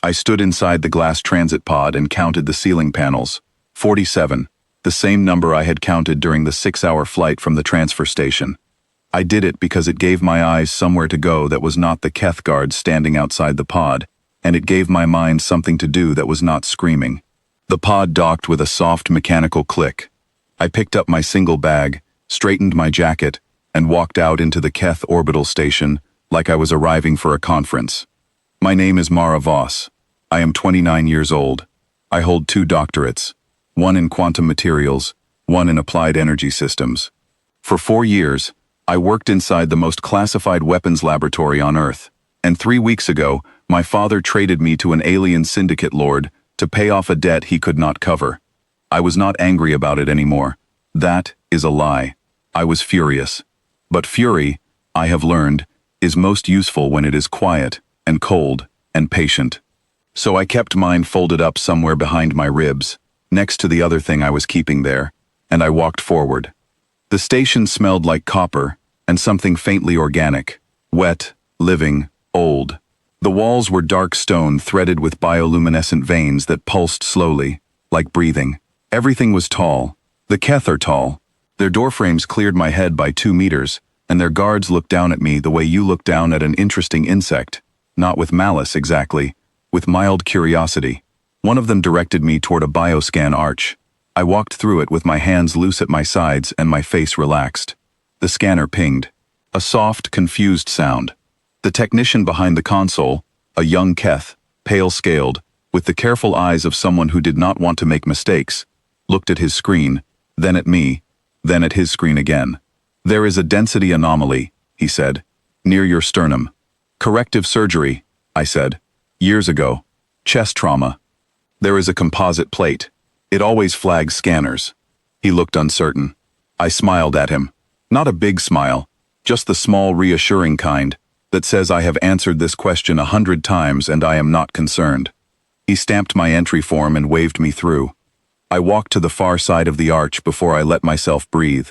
I stood inside the glass transit pod and counted the ceiling panels. 47, the same number I had counted during the 6-hour flight from the transfer station. I did it because it gave my eyes somewhere to go that was not the Keth guards standing outside the pod, and it gave my mind something to do that was not screaming. The pod docked with a soft mechanical click. I picked up my single bag, straightened my jacket, and walked out into the Keth orbital station like I was arriving for a conference. My name is Mara Voss. I am 29 years old. I hold 2 doctorates, one in quantum materials, one in applied energy systems. For 4 years, I worked inside the most classified weapons laboratory on Earth, and 3 weeks ago, my father traded me to an alien syndicate lord to pay off a debt he could not cover. I was not angry about it anymore. That is a lie. I was furious. But fury, I have learned, is most useful when it is quiet and cold and patient. So I kept mine folded up somewhere behind my ribs, next to the other thing I was keeping there, and I walked forward. The station smelled like copper and something faintly organic, wet, living, old. The walls were dark stone threaded with bioluminescent veins that pulsed slowly, like breathing. Everything was tall. The Keth are tall. Their doorframes cleared my head by 2 meters, and their guards looked down at me the way you look down at an interesting insect, not with malice exactly, with mild curiosity. One of them directed me toward a bioscan arch. I walked through it with my hands loose at my sides and my face relaxed. The scanner pinged. A soft, confused sound. The technician behind the console, a young Keth, pale-scaled, with the careful eyes of someone who did not want to make mistakes, looked at his screen, then at me, then at his screen again. There is a density anomaly, he said, near your sternum. Corrective surgery, I said. Years ago. Chest trauma. There is a composite plate. It always flags scanners. He looked uncertain. I smiled at him. Not a big smile, just the small reassuring kind that says I have answered this question 100 times and I am not concerned. He stamped my entry form and waved me through. I walked to the far side of the arch before I let myself breathe.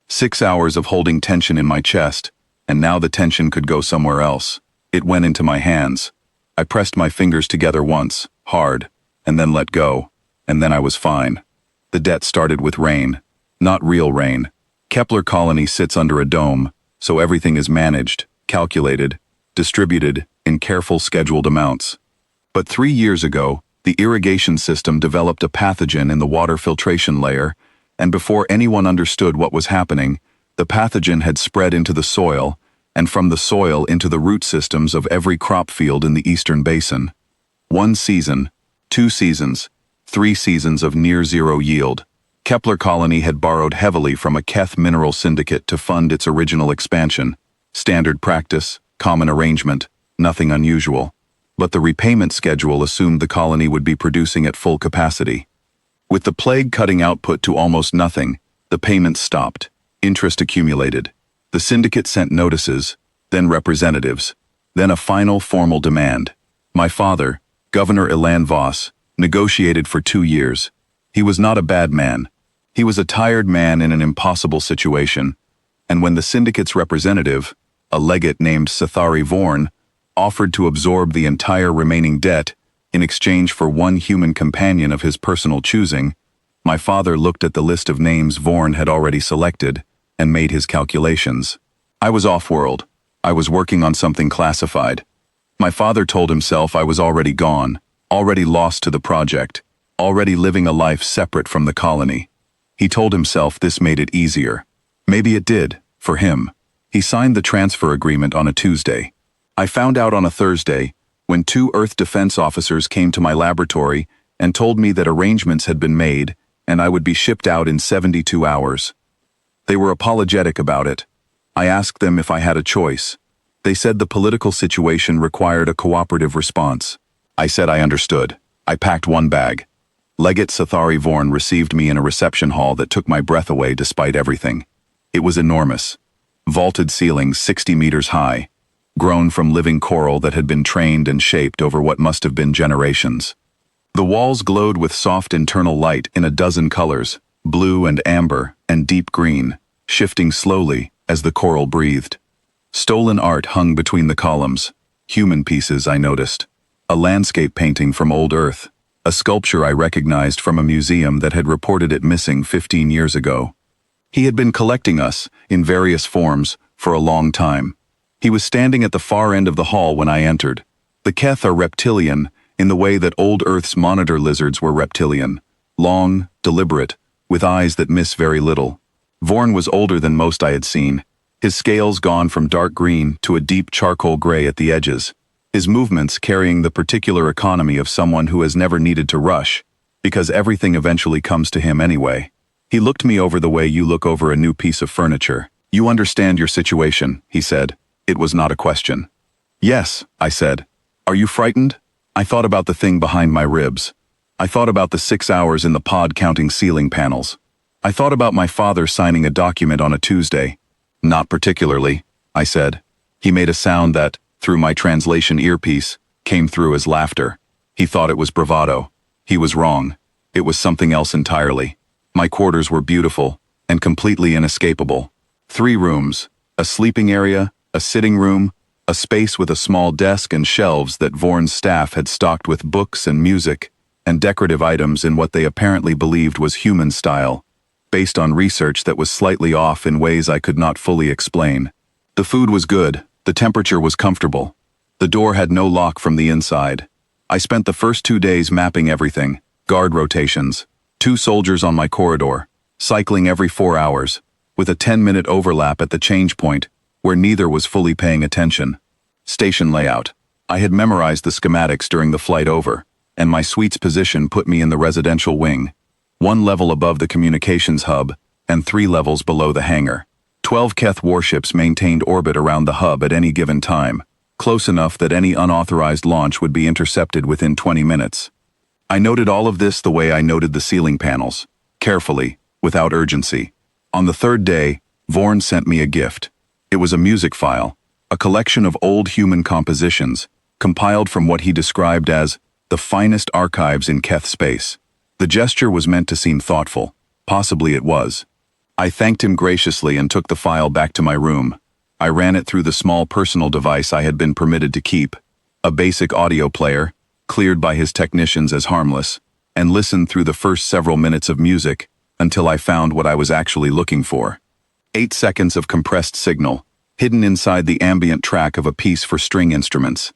6 hours of holding tension in my chest, and now the tension could go somewhere else. It went into my hands. I pressed my fingers together once, hard, and then let go, and then I was fine. The debt started with rain. Not real rain. Kepler colony sits under a dome, so everything is managed, calculated, distributed in careful scheduled amounts. But 3 years ago, the irrigation system developed a pathogen in the water filtration layer, and before anyone understood what was happening, the pathogen had spread into the soil, and from the soil into the root systems of every crop field in the Eastern Basin. 1 season, 2 seasons, 3 seasons of near-zero yield. Kepler colony had borrowed heavily from a Keth mineral syndicate to fund its original expansion. Standard practice, common arrangement, nothing unusual. But the repayment schedule assumed the colony would be producing at full capacity. With the plague cutting output to almost nothing, the payments stopped. Interest accumulated. The syndicate sent notices, then representatives, then a final formal demand. My father, Governor Ilan Voss, negotiated for 2 years. He was not a bad man. He was a tired man in an impossible situation, and when the syndicate's representative, a legate named Sathari Vorn, offered to absorb the entire remaining debt in exchange for 1 human companion of his personal choosing, my father looked at the list of names Vorn had already selected and made his calculations. I was off-world. I was working on something classified. My father told himself I was already gone, already lost to the project, already living a life separate from the colony. He told himself this made it easier. Maybe it did, for him. He signed the transfer agreement on a Tuesday. I found out on a Thursday, when 2 Earth defense officers came to my laboratory and told me that arrangements had been made and I would be shipped out in 72 hours. They were apologetic about it. I asked them if I had a choice. They said the political situation required a cooperative response. I said I understood. I packed 1 bag. Legate Sathari Vorn received me in a reception hall that took my breath away despite everything. It was enormous. Vaulted ceilings 60 meters high, grown from living coral that had been trained and shaped over what must have been generations. The walls glowed with soft internal light in a dozen colors, blue and amber and deep green, shifting slowly as the coral breathed. Stolen art hung between the columns, human pieces I noticed. a landscape painting from old Earth, a sculpture I recognized from a museum that had reported it missing 15 years ago. He had been collecting us, in various forms, for a long time. He was standing at the far end of the hall when I entered. The Keth are reptilian, in the way that old Earth's monitor lizards were reptilian. Long, deliberate, with eyes that miss very little. Vorn was older than most I had seen, his scales gone from dark green to a deep charcoal gray at the edges, his movements carrying the particular economy of someone who has never needed to rush, because everything eventually comes to him anyway. He looked me over the way you look over a new piece of furniture. "You understand your situation," he said. It was not a question. "Yes," I said. "Are you frightened?" I thought about the thing behind my ribs. I thought about the 6 hours in the pod counting ceiling panels. I thought about my father signing a document on a Tuesday. "Not particularly," I said. He made a sound that, through my translation earpiece, came through as laughter. He thought it was bravado. He was wrong. It was something else entirely. My quarters were beautiful and completely inescapable. 3 rooms, a sleeping area, a sitting room, a space with a small desk and shelves that Vorn's staff had stocked with books and music and decorative items in what they apparently believed was human style, based on research that was slightly off in ways I could not fully explain. The food was good, the temperature was comfortable. The door had no lock from the inside. I spent the first 2 days mapping everything, guard rotations, 2 soldiers on my corridor, cycling every 4 hours, with a 10-minute overlap at the change point, where neither was fully paying attention. Station layout. I had memorized the schematics during the flight over, and my suite's position put me in the residential wing, 1 level above the communications hub, and 3 levels below the hangar. 12 Keth warships maintained orbit around the hub at any given time, close enough that any unauthorized launch would be intercepted within 20 minutes. I noted all of this the way I noted the ceiling panels, carefully, without urgency. On the 3rd day, Vorn sent me a gift. It was a music file, a collection of old human compositions, compiled from what he described as the finest archives in Keth space. The gesture was meant to seem thoughtful. Possibly it was. I thanked him graciously and took the file back to my room. I ran it through the small personal device I had been permitted to keep, a basic audio player, cleared by his technicians as harmless, and listened through the first several minutes of music until I found what I was actually looking for. 8 seconds of compressed signal, hidden inside the ambient track of a piece for string instruments.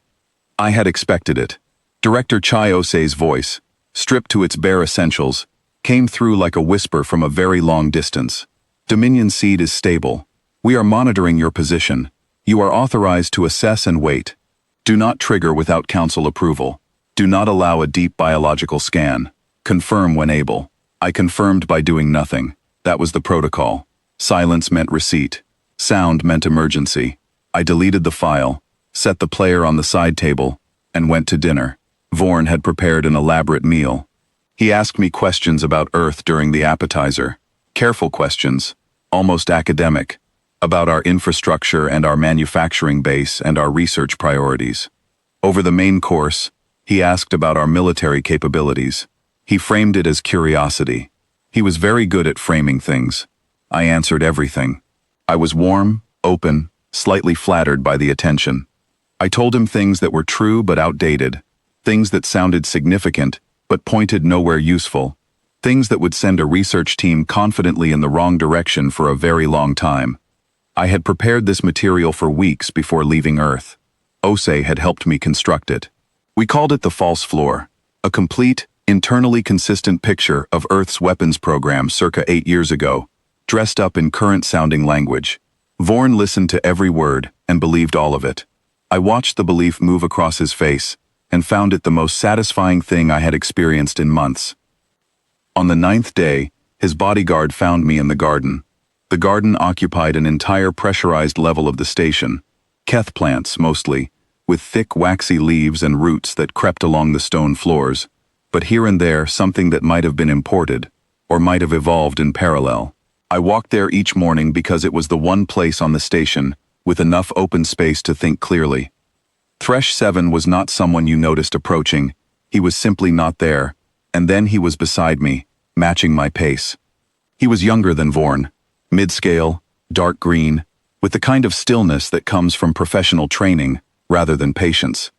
I had expected it. Director Chai Osei's voice, stripped to its bare essentials, came through like a whisper from a very long distance. "Dominion seed is stable. We are monitoring your position. You are authorized to assess and wait. Do not trigger without council approval. Do not allow a deep biological scan. Confirm when able." I confirmed by doing nothing. That was the protocol. Silence meant receipt. Sound meant emergency. I deleted the file, set the player on the side table, and went to dinner. Vorn had prepared an elaborate meal. He asked me questions about Earth during the appetizer. Careful questions, almost academic, about our infrastructure and our manufacturing base and our research priorities. Over the main course, he asked about our military capabilities. He framed it as curiosity. He was very good at framing things. I answered everything. I was warm, open, slightly flattered by the attention. I told him things that were true but outdated, things that sounded significant but pointed nowhere useful, things that would send a research team confidently in the wrong direction for a very long time. I had prepared this material for weeks before leaving Earth. Osei had helped me construct it. We called it the false floor, a complete, internally consistent picture of Earth's weapons program circa 8 years ago, dressed up in current-sounding language. Vorn listened to every word and believed all of it. I watched the belief move across his face and found it the most satisfying thing I had experienced in months. On the 9th day, his bodyguard found me in the garden. The garden occupied an entire pressurized level of the station, Keth plants mostly, with thick waxy leaves and roots that crept along the stone floors, but here and there something that might have been imported, or might have evolved in parallel. I walked there each morning because it was the one place on the station with enough open space to think clearly. Thresh 7 was not someone you noticed approaching. He was simply not there, and then he was beside me, matching my pace. He was younger than Vorn, mid-scale, dark green, with the kind of stillness that comes from professional training rather than patience.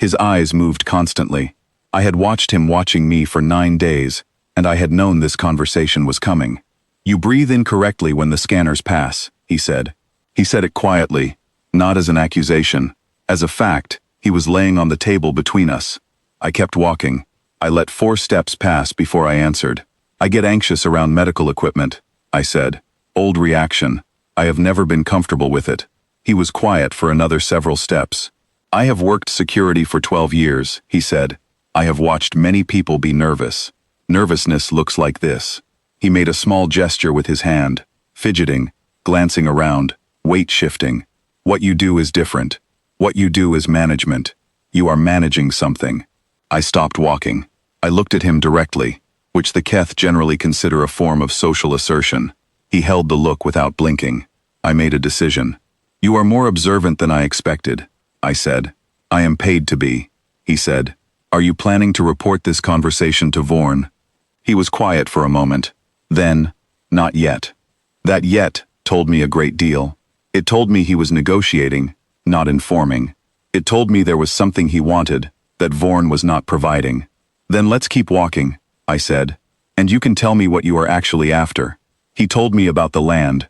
His eyes moved constantly. I had watched him watching me for 9 days, and I had known this conversation was coming. "You breathe incorrectly when the scanners pass," he said. He said it quietly, not as an accusation. As a fact, he was laying on the table between us. I kept walking. I let 4 steps pass before I answered. "I get anxious around medical equipment," I said. Old reaction. I have never been comfortable with it. He was quiet for another several steps. "I have worked security for 12 years, he said. "I have watched many people be nervous. Nervousness looks like this." He made a small gesture with his hand, fidgeting, glancing around, weight shifting. "What you do is different. What you do is management. You are managing something." I stopped walking. I looked at him directly, which the Keth generally consider a form of social assertion. He held the look without blinking. I made a decision. "You are more observant than I expected," I said. "I am paid to be," he said. "Are you planning to report this conversation to Vorn?" He was quiet for a moment. Then, "Not yet." That "yet" told me a great deal. It told me he was negotiating, not informing. It told me there was something he wanted, that Vorn was not providing. "Then let's keep walking," I said. "And you can tell me what you are actually after." He told me about the land.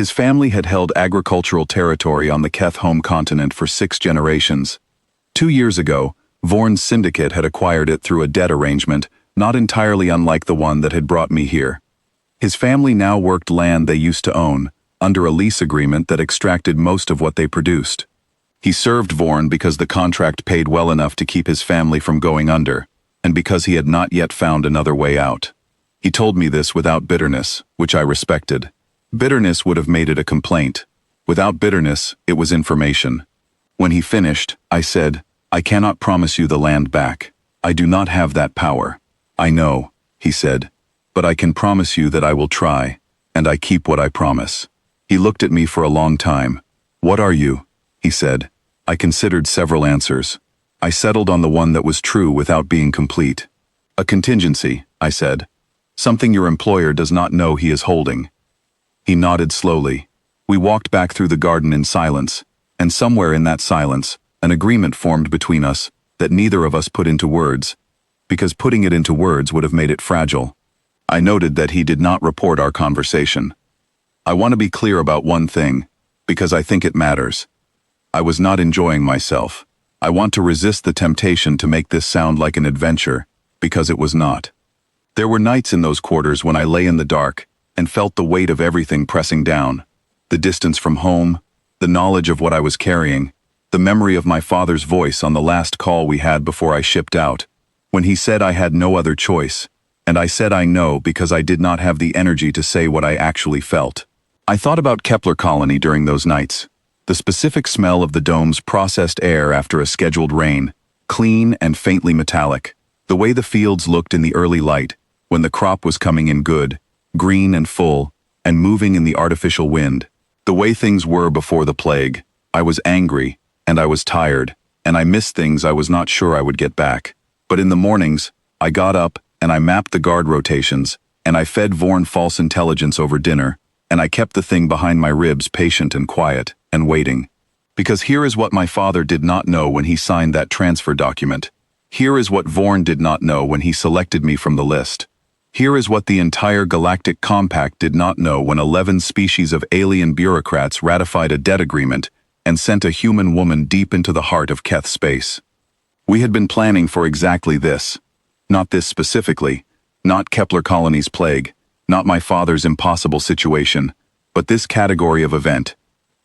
His family had held agricultural territory on the Keth home continent for 6 generations. 2 years ago, Vorn's syndicate had acquired it through a debt arrangement, not entirely unlike the one that had brought me here. His family now worked land they used to own, under a lease agreement that extracted most of what they produced. He served Vorn because the contract paid well enough to keep his family from going under, and because he had not yet found another way out. He told me this without bitterness, which I respected. Bitterness would have made it a complaint. Without bitterness, it was information. When he finished, I said, "I cannot promise you the land back. I do not have that power." "I know," he said, "but I can promise you that I will try, and I keep what I promise." He looked at me for a long time. "What are you?" he said. I considered several answers. I settled on the one that was true without being complete. "A contingency," I said. "Something your employer does not know he is holding." He nodded slowly. We walked back through the garden in silence, and somewhere in that silence, an agreement formed between us that neither of us put into words, because putting it into words would have made it fragile. I noted that he did not report our conversation. I want to be clear about one thing, because I think it matters. I was not enjoying myself. I want to resist the temptation to make this sound like an adventure, because it was not. There were nights in those quarters when I lay in the dark and felt the weight of everything pressing down. The distance from home, the knowledge of what I was carrying, the memory of my father's voice on the last call we had before I shipped out, when he said I had no other choice, and I said I know because I did not have the energy to say what I actually felt. I thought about Kepler Colony during those nights. The specific smell of the dome's processed air after a scheduled rain, clean and faintly metallic. The way the fields looked in the early light, when the crop was coming in good, green and full, and moving in the artificial wind. The way things were before the plague. I was angry, and I was tired, and I missed things I was not sure I would get back. But in the mornings, I got up, and I mapped the guard rotations, and I fed Vorn false intelligence over dinner, and I kept the thing behind my ribs patient and quiet, and waiting. Because here is what my father did not know when he signed that transfer document. Here is what Vorn did not know when he selected me from the list. Here is what the entire Galactic Compact did not know when 11 species of alien bureaucrats ratified a debt agreement and sent a human woman deep into the heart of Keth space. We had been planning for exactly this. Not this specifically, not Kepler Colony's plague, not my father's impossible situation, but this category of event,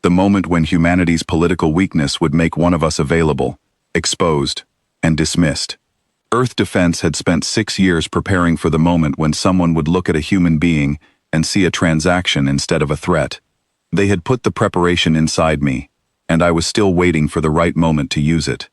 the moment when humanity's political weakness would make one of us available, exposed, and dismissed. Earth Defense had spent 6 years preparing for the moment when someone would look at a human being and see a transaction instead of a threat. They had put the preparation inside me, and I was still waiting for the right moment to use it.